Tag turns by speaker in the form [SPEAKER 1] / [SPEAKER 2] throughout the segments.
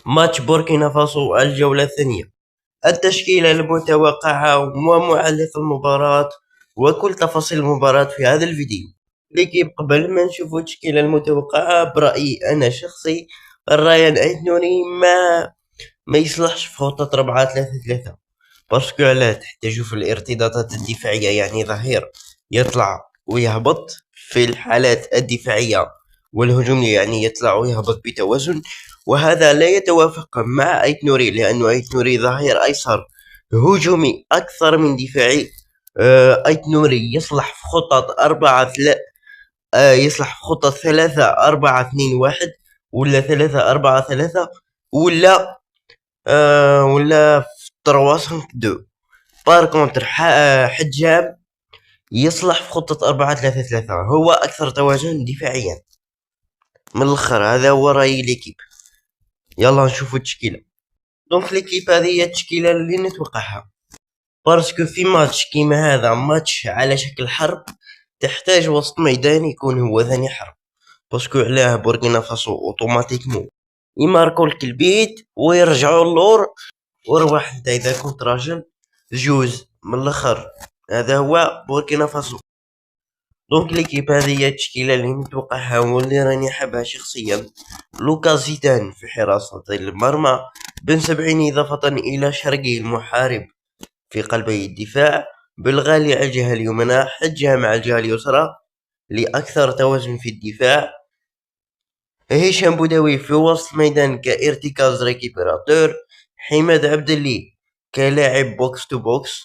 [SPEAKER 1] ماتش بوركينا فاسو الجولة الثانية. التشكيلة المتوقعة ومعلق المباراة وكل تفاصيل المباراة في هذا الفيديو. لكن قبل ما نشوف التشكيلة المتوقعة برأيي أنا شخصي، رايان أيت نوري ما يصلحش في خطة 4-3-3، باسكو علاه تحتاجو في الارتدادات الدفاعية، يعني ظهير يطلع ويهبط في الحالات الدفاعية والهجومية، يعني يطلع ويهبط بتوازن، وهذا لا يتوافق مع أيت نوري، لأنه أيت نوري ظهير أيسر هجومي أكثر من دفاعي. أيت نوري يصلح في خطط يصلح في خطة 3-4-2-1 ولا 3-4-3 ولا ولا في 3-5-2. بار كونتر حجام يصلح في خطة 4-3-3، هو أكثر توازن دفاعيا. من الآخر هذا هو رأيي ليكيب. يلا نشوفو التشكيلة. دونك ليكيب هذه هي التشكيلة اللي نتوقعها، بارسكو في ماتش كيما هذا، ماتش على شكل حرب، تحتاج وسط ميدان يكون هو ثاني حرب، باسكو علاه بوركينا فاسو اوتوماتيكمون يماركو لك البيت ويرجعوا اللور، ورواح انت اذا كنت راجل جوز. من الاخر هذا هو بوركينا فاسو. دونك ليكيب هذه هي التشكيله اللي نتوقعها واللي راني حابها شخصيا. لوكا زيدان في حراسة المرمى، بن 70 إضافة إلى شرقي المحارب في قلبي الدفاع، بالغالي على الجهة اليمنى، حجها مع الجهة اليسرى لأكثر توازن في الدفاع، هشام بوداوي في وسط ميدان كارتكاز ريكيبيراتور، حماد عبد اللي كلاعب بوكس تو بوكس،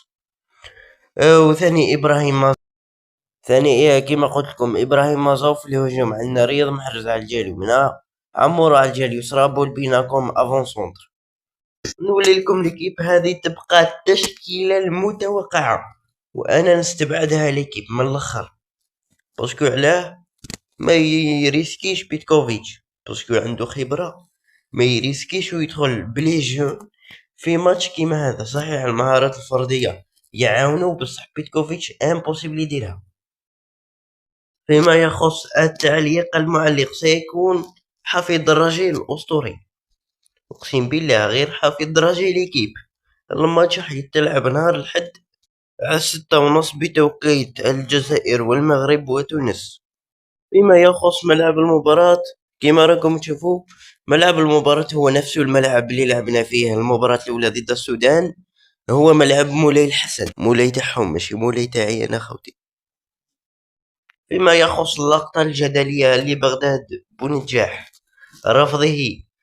[SPEAKER 1] وثاني كما قلت لكم ابراهيم مازوف في الهجوم. عندنا رياض محرز على الجهه اليمنى، عمور على الجهه اليسرى، بول بيناكم افون سونتر. نولي لكم ليكيب هذه تبقى التشكيله المتوقعه، وانا نستبعدها ليكيب من الاخر، باسكو علاه ما يريسكيش بيتكوفيتش، باسكو عنده خبره، ما يريسكيش ويدخل بلي جون في ماتش كيما هذا. صحيح المهارات الفرديه يعاونوا، بصح بيتكوفيتش امبوسيبل يديرها. فيما يخص التعليق، المعلق سيكون حفيظ الرجيل الأسطوري، أقسم بالله غير حفيظ الرجيل ليكيب. الماتش راح يتلعب نهار الحد على 6:30 بتوقيت الجزائر والمغرب وتونس. فيما يخص ملعب المباراة، كما راكم تشوفوا ملعب المباراة هو نفس الملعب اللي لعبنا فيه المباراة الأولى ضد السودان، هو ملعب مولاي الحسن، مولاي تاعهم ماشي مولاي تاعي أنا خوتي. فيما يخص اللقطة الجدلية لبغداد بونجاح رفضه